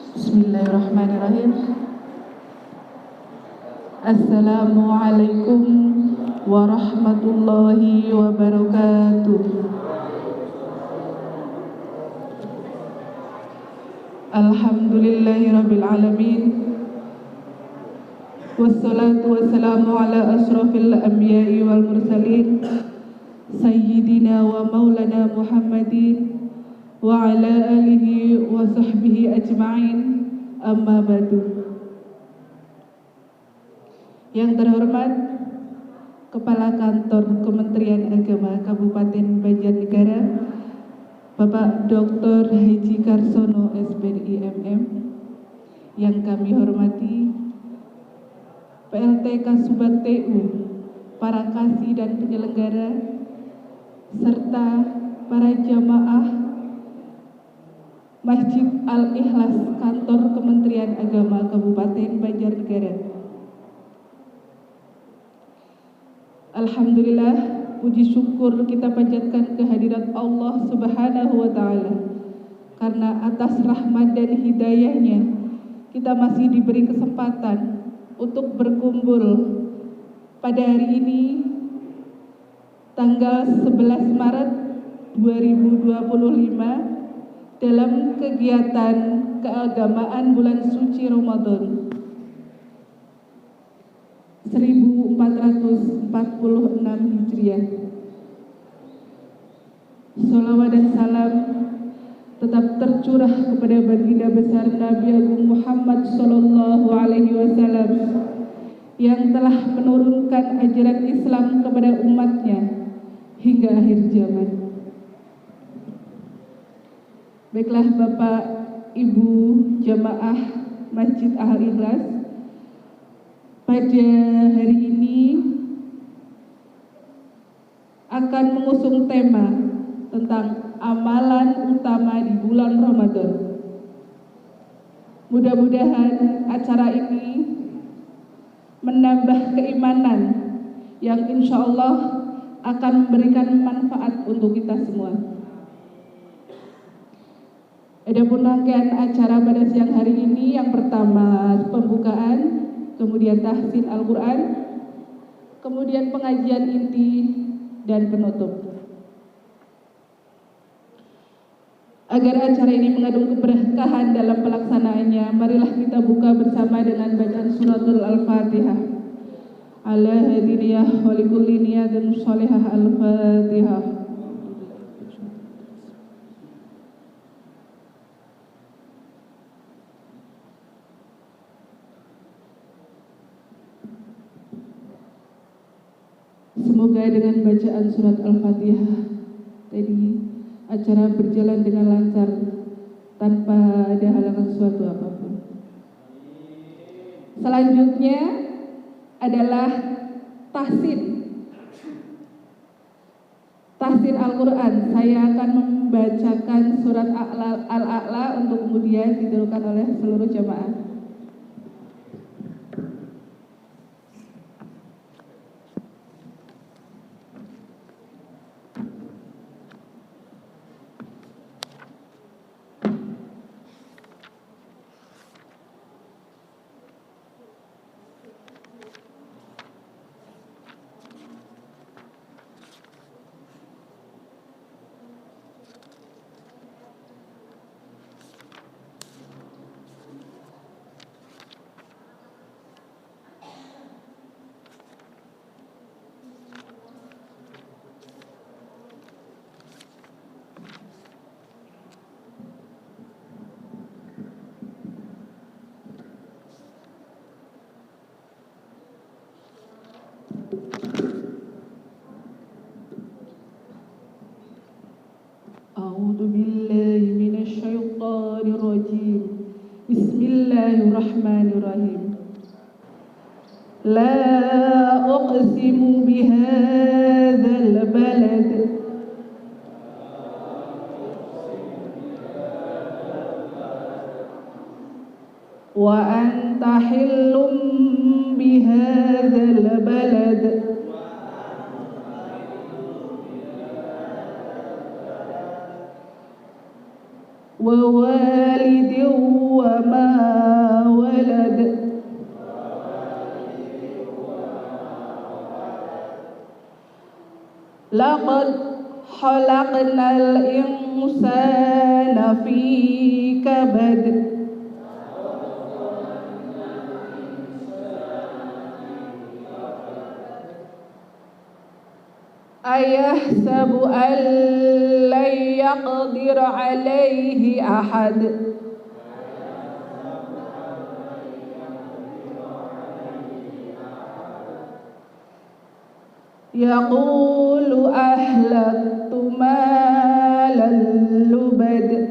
Bismillahirrahmanirrahim. Assalamualaikum warahmatullahi wabarakatuh. Alhamdulillahirabbil alamin. Wassalatu wassalamu ala asyrafil anbiya'i wal mursalin sayyidina wa maulana Muhammadin wa ala alihi wa sahbihi ajma'in, amma ba'du. Yang terhormat Kepala Kantor Kementerian Agama Kabupaten Banjarnegara, Bapak Dr. Haji Karsono SPDI MM. Yang kami hormati PLT Kasubag TU, para kasih dan penyelenggara, serta para jamaah Masjid Al-Ikhlas Kantor Kementerian Agama Kabupaten Banjarnegara. Alhamdulillah, puji syukur kita panjatkan kehadirat Allah Subhanahu wa Ta'ala, karena atas rahmat dan hidayahnya kita masih diberi kesempatan untuk berkumpul pada hari ini, tanggal 11 Maret 2025, dalam kegiatan keagamaan bulan suci Ramadan 1446 Hijriah. Sholawat dan salam tetap tercurah kepada baginda besar Nabi Agung Muhammad Sallallahu Alaihi Wasallam yang telah menurunkan ajaran Islam kepada umatnya hingga akhir zaman. Baiklah Bapak Ibu jamaah Masjid Al-Ikhlas, pada hari ini akan mengusung tema tentang amalan utama di bulan Ramadan. Mudah-mudahan acara ini menambah keimanan yang insya Allah akan memberikan manfaat untuk kita semua. Adapun rangkaian acara pada siang hari ini, yang pertama pembukaan, kemudian tahsin Al-Quran, kemudian pengajian inti, dan penutup. Agar acara ini mengandung keberkahan dalam pelaksanaannya, marilah kita buka bersama dengan bacaan suratul Al-Fatihah. Ala hadiniyah walikulli niyatin sholihah Al-Fatihah. Semoga dengan bacaan surat Al-Fatihah tadi acara berjalan dengan lancar tanpa ada halangan suatu apapun. Selanjutnya adalah tahsin Al-Quran. Saya akan membacakan surat Al-A'la untuk kemudian ditirukan oleh seluruh jamaah. A'udzu billahi minasy syaithanir rajim. Bismillahirrahmanirrahim. La uqsimu bihadzal balad wa anta hillum bihadzal balad ووالد وما ولد لقد خلقنا الإنسان في كبد أيحسب أن لن يقدر عليه أحد يقول أهلكت مالا لبد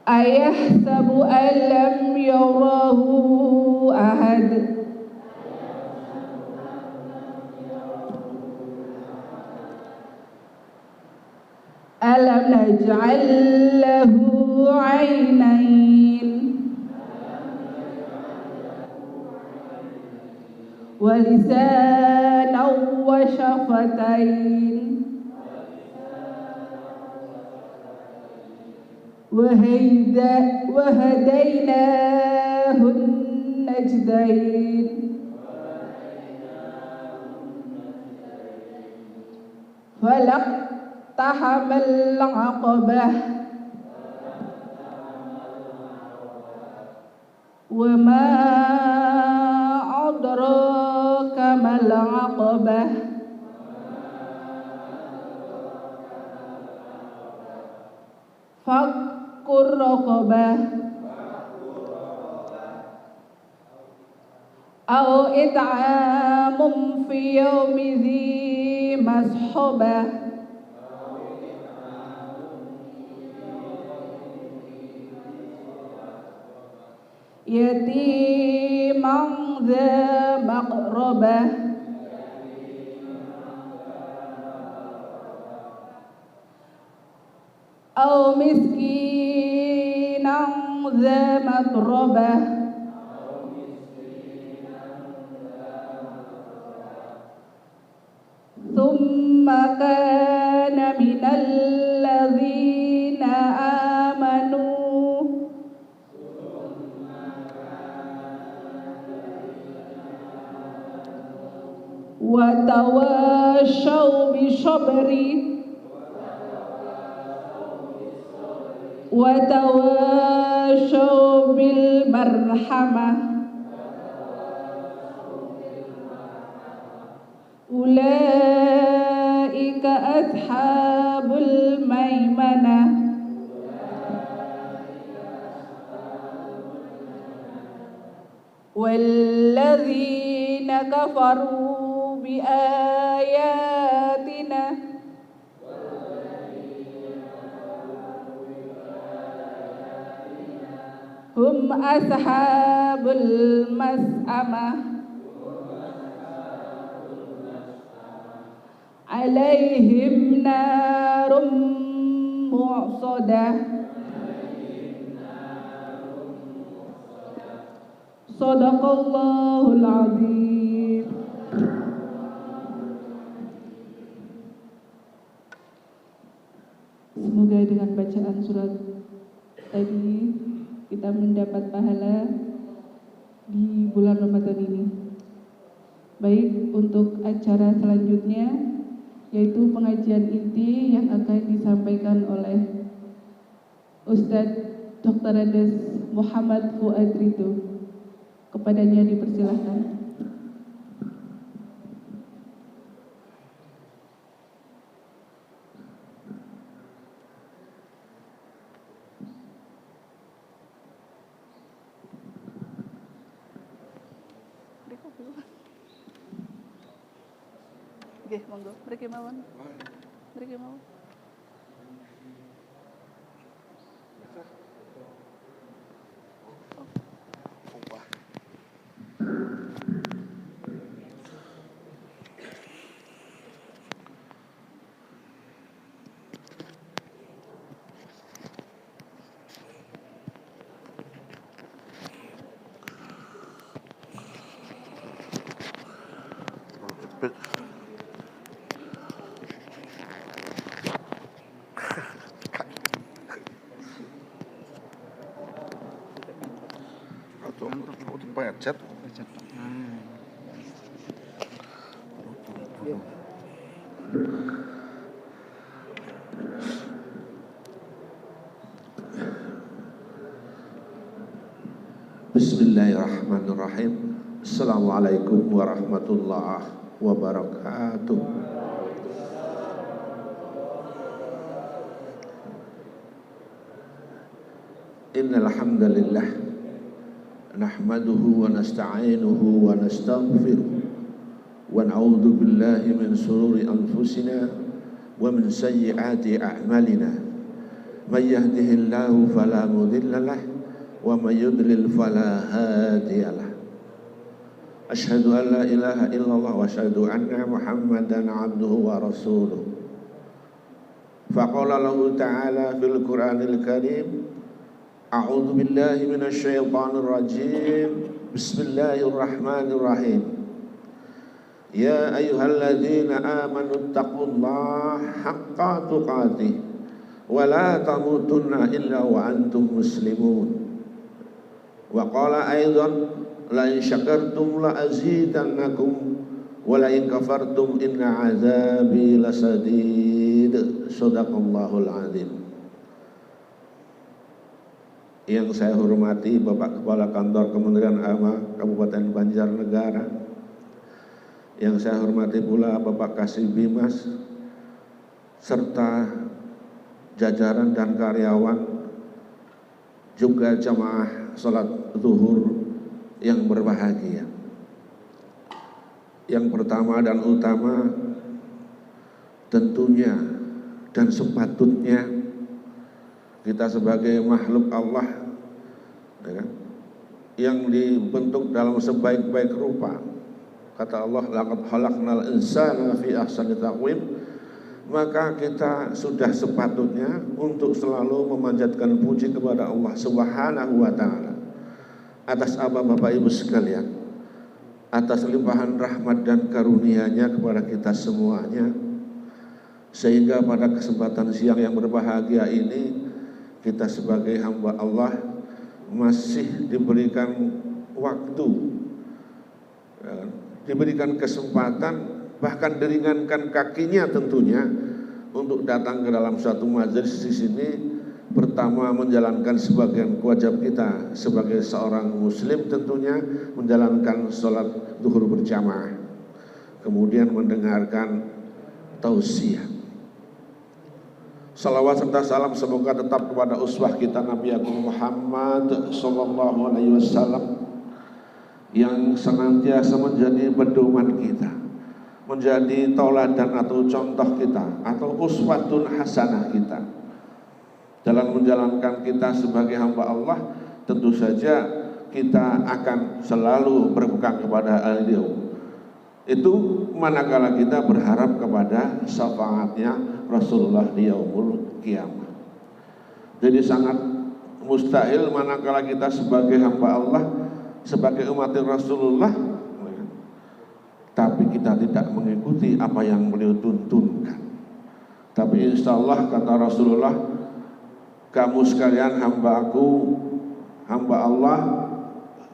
أيحسب أن لم يره أحد ألم نجعل له عينين ولسانا وشفتين وهديناه النجدين فلاقتحم العقبة وما أدراك ما العقبة فك الرقبة أو إطعام في يوم ذي مسحبة يتيما ذا مقربة أو مسكينا ذا متربة ثم كان من الذين آمنوا وتواصوا بالصبر وتواصوا بالمرحمة أولئك أصحاب الميمنة والذين كفروا بآياتنا هم أصحاب المسأمة عليهم نار مؤصدة صدق الله العظيم. Semoga dengan bacaan surat tadi kita mendapat pahala di bulan Ramadan ini. Baik, untuk acara selanjutnya yaitu pengajian inti yang akan disampaikan oleh Ustadz Dr. Andes Muhammad Fuad Ridho. Kepadanya dipersilahkan. Oke, monggo. Mriki mawon. Mriki mawon. Pecet. Bismillahirrahmanirrahim. Assalamualaikum warahmatullahi wabarakatuh. Innal hamdalillah nahmaduhu wa nasta'inuhu wa nastaghfiruh wa na'udzu billahi min shururi anfusina wa min sayyiati a'malina. May yahdihillahu fala mudilla lahu wa may yudlil fala hadiya lahu. Asyhadu an la ilaha illallah wa asyhadu anna Muhammadan 'abduhu wa rasuluh. Faqala lahu ta'ala fil Qur'anil Karim, a'udzu billahi minasy syaithanir rajim. Bismillahirrahmanirrahim. Ya ayyuhalladzina amanu taqullaha haqqa tuqatih wa la tamutunna illa wa antum muslimun. Wa qala aidan la in syakartum la azidannakum wa la in kafartum inna azabi lasadid. Shadaqallahul azim. Yang saya hormati Bapak Kepala Kantor Kementerian Agama Kabupaten Banjarnegara, yang saya hormati pula Bapak Kasih Bimas serta jajaran dan karyawan, juga jamaah sholat zuhur yang berbahagia. Yang pertama dan utama tentunya dan sepatutnya kita sebagai makhluk Allah, ya kan, yang dibentuk dalam sebaik-baik rupa. Kata Allah, laqad khalaqnal insana fi ahsani taqwim. Maka kita sudah sepatutnya untuk selalu memanjatkan puji kepada Allah Subhanahu wa ta'ala. Atas apa Bapak Ibu sekalian? Atas limpahan rahmat dan karunia-Nya kepada kita semuanya, sehingga pada kesempatan siang yang berbahagia ini kita sebagai hamba Allah masih diberikan waktu, diberikan kesempatan, bahkan diringankan kakinya tentunya untuk datang ke dalam suatu majelis di sini. Pertama, menjalankan sebagian kewajiban kita sebagai seorang muslim, tentunya menjalankan sholat zuhur berjamaah, kemudian mendengarkan tausiah. Salawat serta salam semoga tetap kepada uswah kita Nabi Agung Muhammad sallallahu alaihi wasallam, yang senantiasa menjadi pedoman kita, menjadi tauladan atau contoh kita, atau uswatun hasanah kita dalam menjalankan kita sebagai hamba Allah. Tentu saja kita akan selalu berpegang kepada beliau. Itu manakala kita berharap kepada syafaatnya Rasulullah di yaumul qiyamah. Jadi sangat mustahil manakala kita sebagai hamba Allah, sebagai umat Rasulullah, tapi kita tidak mengikuti apa yang beliau tuntunkan. Tapi insya Allah, kata Rasulullah, kamu sekalian hamba aku, hamba Allah,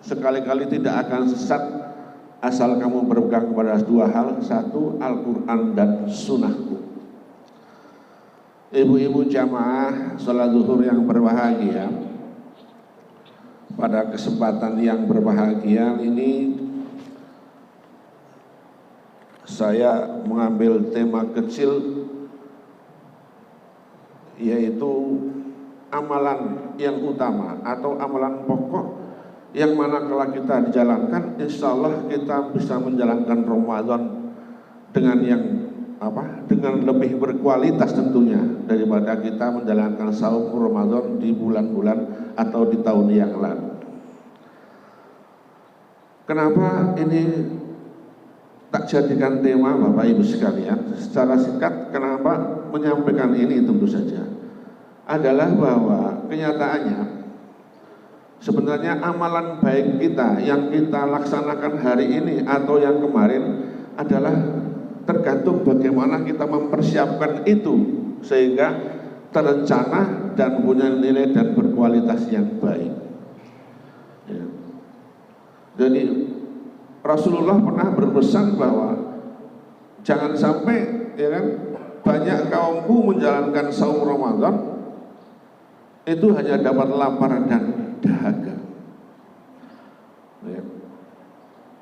sekali-kali tidak akan sesat asal kamu berpegang kepada dua hal. Satu, Al-Quran dan sunnahku. Ibu-ibu jamaah sholat zuhur yang berbahagia, pada kesempatan yang berbahagia ini saya mengambil tema kecil, yaitu amalan yang utama atau amalan pokok yang mana kalau kita dijalankan, insya Allah kita bisa menjalankan Ramadan dengan yang dengan lebih berkualitas tentunya daripada kita menjalankan saum Ramadan di bulan-bulan atau di tahun yang lalu. Kenapa ini tak jadikan tema Bapak Ibu sekalian? Secara singkat, kenapa menyampaikan ini? Tentu saja adalah bahwa kenyataannya sebenarnya amalan baik kita yang kita laksanakan hari ini atau yang kemarin adalah tergantung bagaimana kita mempersiapkan itu sehingga terencana dan punya nilai dan berkualitas yang baik. Ya. Jadi Rasulullah pernah berpesan bahwa jangan sampai ya kan, banyak kaumku menjalankan saum Ramadan itu hanya dapat lapar dan dahaga. Ya.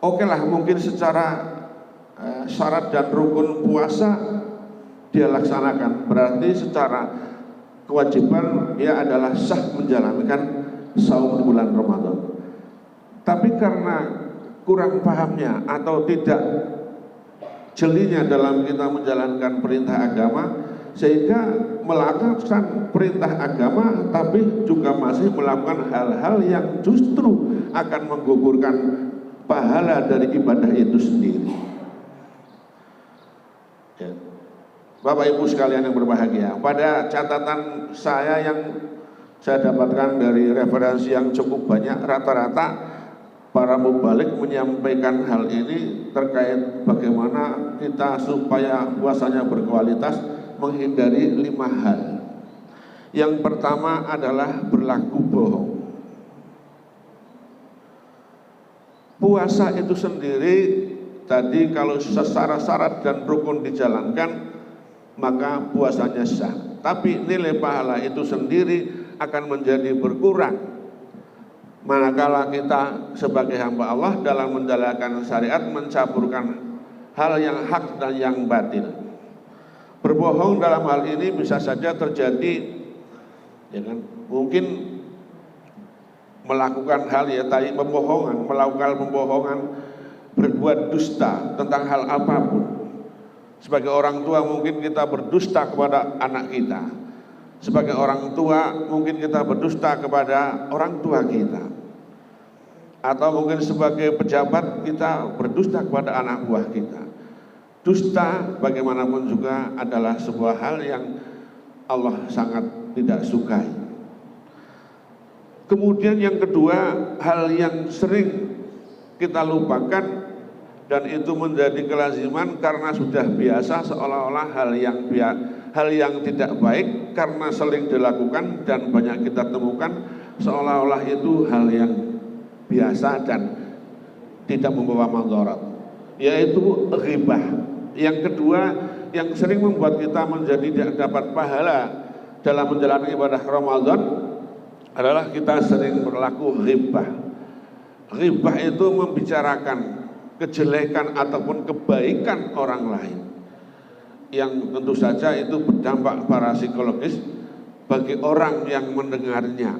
Oke lah, mungkin secara syarat dan rukun puasa dia laksanakan, berarti secara kewajiban dia adalah sah menjalankan saum bulan Ramadan. Tapi karena kurang pahamnya atau tidak jelinya dalam kita menjalankan perintah agama, sehingga melakukan perintah agama tapi juga masih melakukan hal-hal yang justru akan menggugurkan pahala dari ibadah itu sendiri. Ya. Bapak Ibu sekalian yang berbahagia, pada catatan saya yang saya dapatkan dari referensi yang cukup banyak, rata-rata para mubalik menyampaikan hal ini terkait bagaimana kita supaya puasanya berkualitas, menghindari 5 hal. Yang pertama adalah berlaku bohong. Puasa itu sendiri tadi kalau secara syarat dan rukun dijalankan maka puasanya sah. Tapi nilai pahala itu sendiri akan menjadi berkurang manakala kita sebagai hamba Allah dalam menjalankan syariat mencampurkan hal yang hak dan yang batil. Berbohong dalam hal ini bisa saja terjadi, ya kan? Mungkin melakukan hal ya tadi pembohongan, melakukan pembohongan, berbuat dusta tentang hal apapun. Sebagai orang tua mungkin kita berdusta kepada anak kita. Sebagai orang tua mungkin kita berdusta kepada orang tua kita. Atau mungkin sebagai pejabat kita berdusta kepada anak buah kita. Dusta bagaimanapun juga adalah sebuah hal yang Allah sangat tidak sukai. Kemudian yang kedua, hal yang sering kita lupakan dan itu menjadi kelaziman karena sudah biasa, seolah-olah hal yang tidak baik karena sering dilakukan dan banyak kita temukan seolah-olah itu hal yang biasa dan tidak membawa madarat, yaitu ghibah. Yang kedua yang sering membuat kita menjadi tidak dapat pahala dalam menjalankan ibadah Ramadan adalah kita sering berlaku ghibah. Ghibah itu membicarakan kejelekan ataupun kebaikan orang lain, yang tentu saja itu berdampak para psikologis bagi orang yang mendengarnya.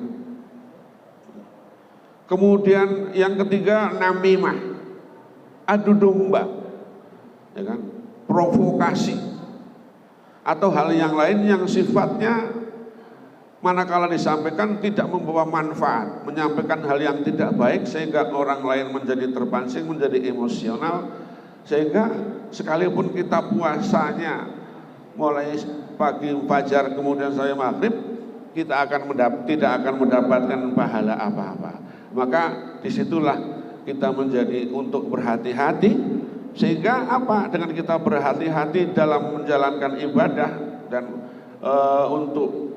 Kemudian yang ketiga, namimah, adu domba, ya kan? Provokasi atau hal yang lain yang sifatnya manakala disampaikan tidak membawa manfaat, menyampaikan hal yang tidak baik sehingga orang lain menjadi terpancing, menjadi emosional, sehingga sekalipun kita puasanya mulai pagi fajar kemudian sampai maghrib, kita tidak akan mendapatkan pahala apa-apa. Maka disitulah kita menjadi untuk berhati-hati, sehingga apa? Dengan kita berhati-hati dalam menjalankan ibadah dan untuk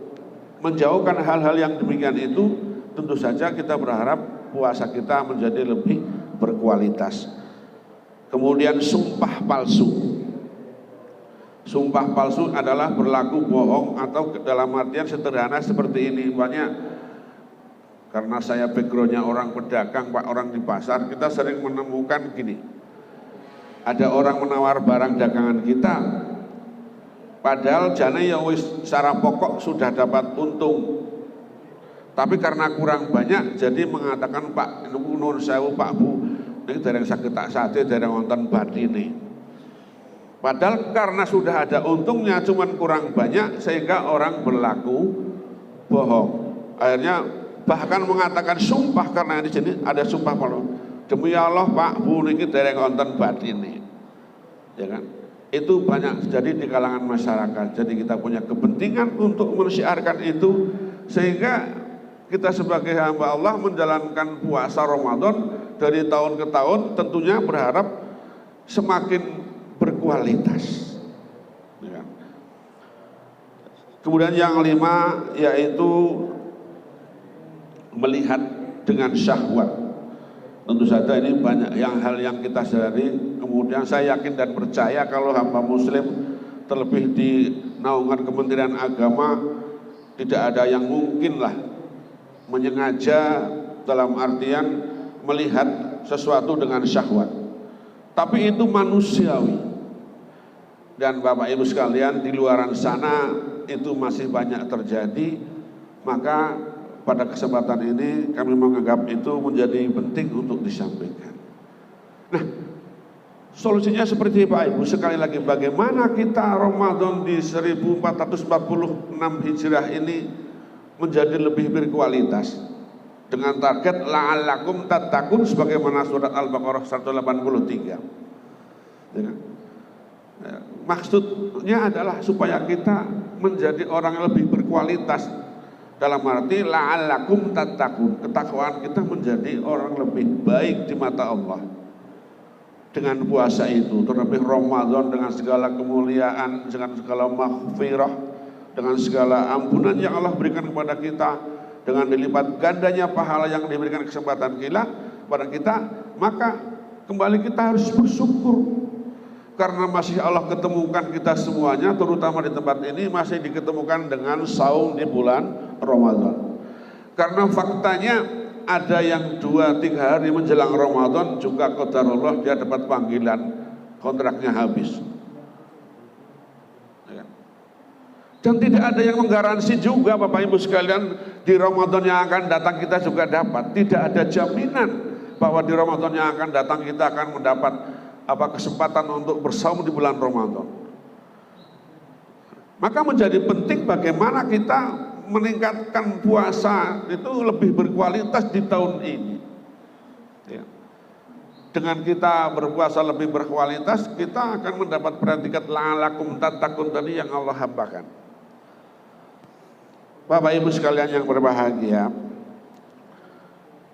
menjauhkan hal-hal yang demikian itu, tentu saja kita berharap puasa kita menjadi lebih berkualitas. Kemudian sumpah palsu. Sumpah palsu adalah berlaku bohong atau dalam artian sederhana seperti ini. Banyak, karena saya backgroundnya orang pedagang, Pak, orang di pasar, kita sering menemukan gini. Ada orang menawar barang dagangan kita, padahal jane ya wis secara pokok sudah dapat untung, tapi karena kurang banyak jadi mengatakan, Pak, nuwun sewu Pak Bu, ini dereng saged tak sate, dereng wonten bathine. Padahal karena sudah ada untungnya cuman kurang banyak sehingga orang berlaku bohong. Akhirnya bahkan mengatakan sumpah karena di sini ada sumpah palsu. Demi Allah Pak Bu niki dereng wonten bathine. Ya kan? Itu banyak terjadi di kalangan masyarakat. Jadi kita punya kepentingan untuk mensiarkan itu, sehingga kita sebagai hamba Allah menjalankan puasa Ramadan dari tahun ke tahun tentunya berharap semakin berkualitas. Kemudian yang 5 yaitu melihat dengan syahwat. Tentu saja ini banyak hal yang kita sadari. Kemudian saya yakin dan percaya kalau hamba muslim, terlebih di naungan Kementerian Agama, tidak ada yang mungkinlah menyengaja dalam artian melihat sesuatu dengan syahwat. Tapi itu manusiawi. Dan Bapak Ibu sekalian, di luaran sana itu masih banyak terjadi. Maka pada kesempatan ini kami menganggap itu menjadi penting untuk disampaikan. Nah, solusinya seperti Pak Ibu, sekali lagi bagaimana kita Ramadan di 1446 Hijrah ini menjadi lebih berkualitas dengan target la'allakum tattaqun sebagaimana surat Al-Baqarah 183. Ya. Maksudnya adalah supaya kita menjadi orang yang lebih berkualitas, dalam arti la'allakum tattaqun, ketakwaan kita menjadi orang lebih baik di mata Allah dengan puasa itu, terlebih Ramadan dengan segala kemuliaan, dengan segala maghfirah, dengan segala ampunan yang Allah berikan kepada kita, dengan dilipat gandanya pahala yang diberikan kesempatan pada kita, maka kembali kita harus bersyukur. Karena masih Allah ketemukan kita semuanya, terutama di tempat ini masih diketemukan dengan saum di bulan Ramadan. Karena faktanya ada yang 2-3 hari menjelang Ramadan juga qadarullah dia dapat panggilan, kontraknya habis. Dan tidak ada yang menggaransi juga Bapak Ibu sekalian di Ramadan yang akan datang kita juga dapat. Tidak ada jaminan bahwa di Ramadan yang akan datang kita akan mendapat kesempatan untuk bersaum di bulan Ramadan. Maka menjadi penting bagaimana kita meningkatkan puasa itu lebih berkualitas di tahun ini. Ya. Dengan kita berpuasa lebih berkualitas, kita akan mendapat predikat la'allakum tattaqun tadi yang Allah hambakan. Bapak Ibu sekalian yang berbahagia,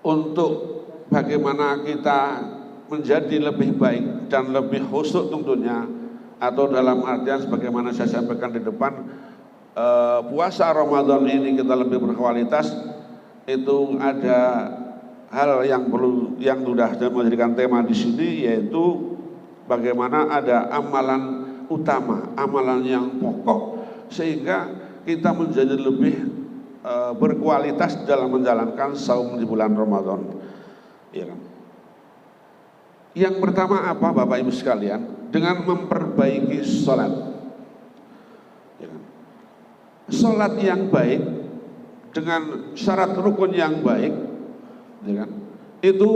untuk bagaimana kita menjadi lebih baik dan lebih khusyuk tentunya, atau dalam artian sebagaimana saya sampaikan di depan, puasa Ramadan ini kita lebih berkualitas, itu ada hal yang perlu, yang sudah menjadikan tema di sini, yaitu bagaimana ada amalan utama, amalan yang pokok, sehingga kita menjadi lebih berkualitas dalam menjalankan saum di bulan Ramadan. Ya kan? Yang pertama apa Bapak Ibu sekalian? Dengan memperbaiki sholat. Ya kan? Sholat yang baik dengan syarat rukun yang baik, ya kan? Itu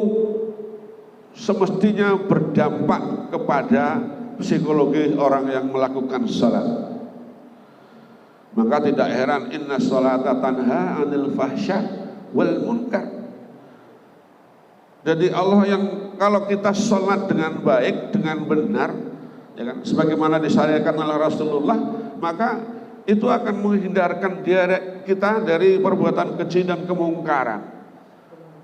semestinya berdampak kepada psikologi orang yang melakukan sholat. Maka tidak heran inna sholata tanha anil fahsya wal munkar. Jadi Allah yang kalau kita sholat dengan baik, dengan benar, ya kan, sebagaimana disyariatkan oleh Rasulullah, maka itu akan menghindarkan kita dari perbuatan keji dan kemungkaran.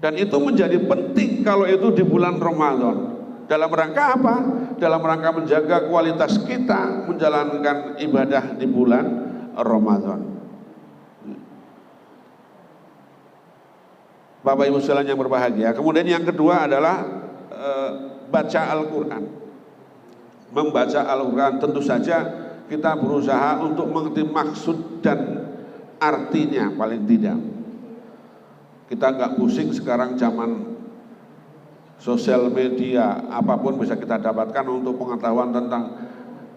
Dan itu menjadi penting kalau itu di bulan Ramadan. Dalam rangka apa? Dalam rangka menjaga kualitas kita menjalankan ibadah di bulan Ramadan. Bapak Ibu sekalian yang berbahagia. Kemudian yang kedua adalah baca Al-Quran. Membaca Al-Quran tentu saja kita berusaha untuk mengerti maksud dan artinya paling tidak. Kita nggak pusing sekarang zaman sosial media, apapun bisa kita dapatkan untuk pengetahuan tentang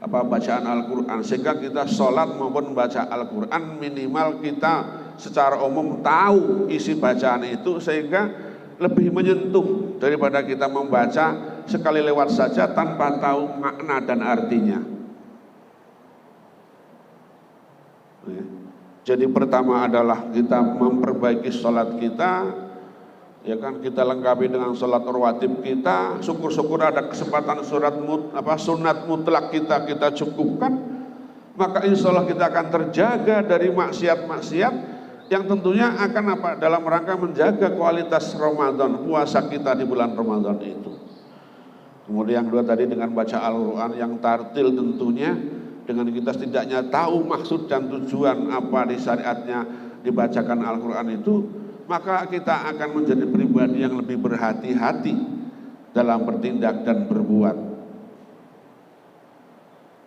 bacaan Al-Quran, sehingga kita sholat maupun membaca Al-Quran minimal kita secara umum tahu isi bacaan itu, sehingga lebih menyentuh daripada kita membaca sekali lewat saja tanpa tahu makna dan artinya. Jadi pertama adalah kita memperbaiki sholat kita, ya kan, kita lengkapi dengan sholat rawatib kita, syukur-syukur ada kesempatan sunat mutlak kita cukupkan, maka insya Allah kita akan terjaga dari maksiat-maksiat yang tentunya akan dalam rangka menjaga kualitas Ramadan, puasa kita di bulan Ramadan itu. Kemudian yang kedua tadi dengan baca Al-Quran yang tartil, tentunya dengan kita setidaknya tahu maksud dan tujuan apa di syariatnya dibacakan Al-Quran itu, maka kita akan menjadi pribadi yang lebih berhati-hati dalam bertindak dan berbuat.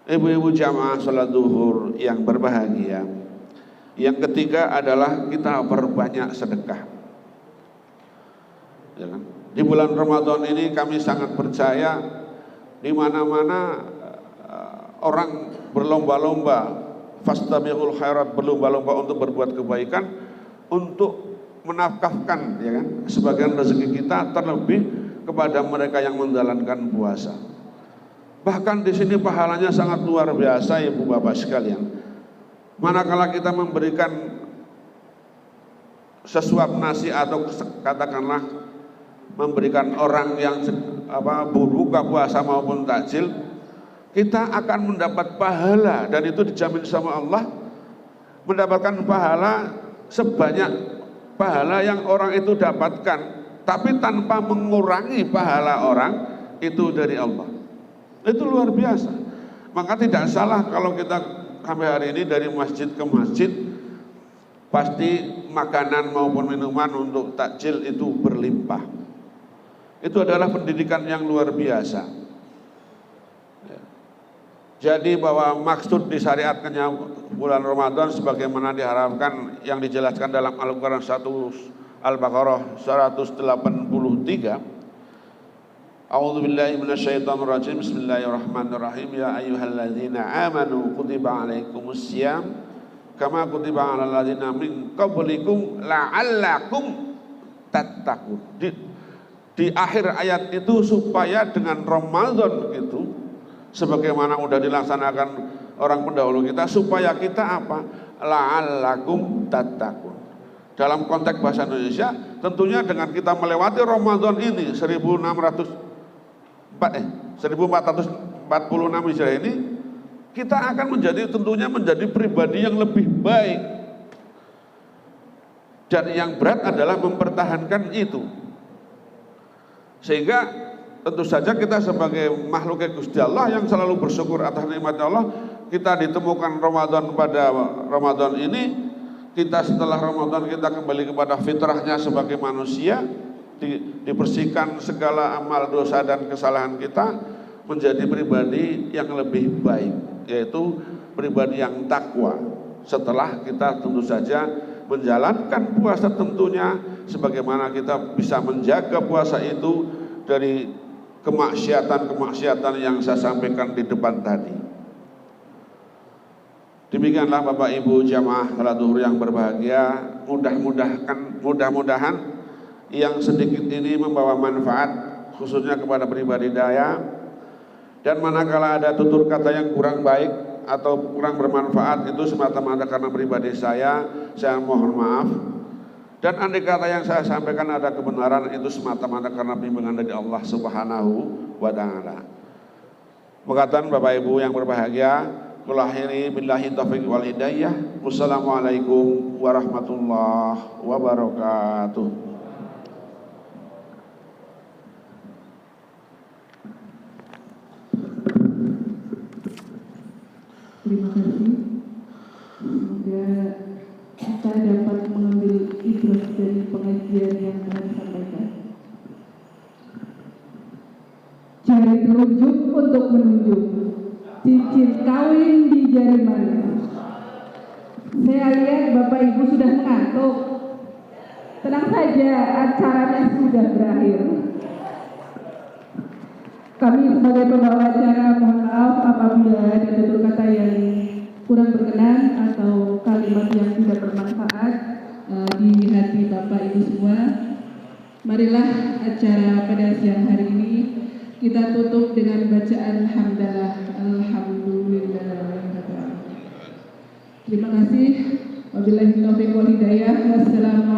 Ibu-ibu jamaah salat zuhur yang berbahagia, yang ketiga adalah kita perbanyak sedekah. Ya kan? Di bulan Ramadan ini kami sangat percaya di mana-mana orang berlomba-lomba, fastabiqul khairat, berlomba-lomba untuk berbuat kebaikan, untuk menafkahkan, ya kan, sebagian rezeki kita, terlebih kepada mereka yang menjalankan puasa. Bahkan di sini pahalanya sangat luar biasa, ibu bapak sekalian. Manakala kita memberikan sesuap nasi atau katakanlah memberikan orang yang berbuka puasa maupun takjil, kita akan mendapat pahala, dan itu dijamin sama Allah, mendapatkan pahala sebanyak pahala yang orang itu dapatkan, tapi tanpa mengurangi pahala orang itu dari Allah. Itu luar biasa. Maka tidak salah kalau kita sampai hari ini dari masjid ke masjid pasti makanan maupun minuman untuk takjil itu berlimpah. Itu adalah pendidikan yang luar biasa. Jadi bahwa maksud disyariatkannya bulan Ramadan sebagaimana diharapkan yang dijelaskan dalam Al-Quran Al-Baqarah 183. A'udzubillahi minasyaitonirrajim. Bismillahirrahmanirrahim. Ya ayyuhalladzina amanu kutiba alaikumussyam kama kutiba alal ladzina min qablikum la'allakum tattaqun. Di akhir ayat itu supaya dengan Ramadan itu sebagaimana sudah dilaksanakan orang pendahulu kita, supaya kita apa? La'allakum tattaqun. Dalam konteks bahasa Indonesia, tentunya dengan kita melewati Ramadan ini 1446 Hijriah ini, kita akan tentunya menjadi pribadi yang lebih baik. Dan yang berat adalah mempertahankan itu. Sehingga tentu saja kita sebagai makhluk Gusti Allah yang selalu bersyukur atas nikmat Allah, kita ditemukan Ramadan pada Ramadan ini, kita setelah Ramadan kita kembali kepada fitrahnya sebagai manusia, dibersihkan segala amal dosa dan kesalahan kita, menjadi pribadi yang lebih baik, yaitu pribadi yang takwa. Setelah kita tentu saja menjalankan puasa, tentunya sebagaimana kita bisa menjaga puasa itu dari kemaksiatan yang saya sampaikan di depan tadi. Demikianlah Bapak Ibu jamaah salat zuhur yang berbahagia, mudah-mudahan yang sedikit ini membawa manfaat khususnya kepada pribadi daya, dan manakala ada tutur kata yang kurang baik atau kurang bermanfaat itu semata-mata karena pribadi saya mohon maaf. Dan andai kata yang saya sampaikan ada kebenaran, itu semata-mata karena bimbingan dari Allah Subhanahu wa Ta'ala. Perkataan Bapak Ibu yang berbahagia, qul akhiri billahi taufiq wal hidayah. Wassalamualaikum warahmatullahi wabarakatuh. Terima kasih. Semoga kita dapat mengambil ibrah dari pengajian yang telah disampaikan. Jari telunjuk untuk menunjuk, cincin kawin di jari mana. Saya lihat Bapak Ibu sudah mengantuk. Tenang saja, acaranya sudah berakhir. Kami sebagai pembawa acara mohon maaf apabila ada tutur kata yang kurang berkenan atau kalimat yang tidak bermanfaat di hati Bapak Ibu semua. Marilah acara pada siang hari ini kita tutup dengan bacaan hamdalah. Alhamdulillah. Terima kasih. Wabillahi taufiq wal hidayah. Wassalamualaikum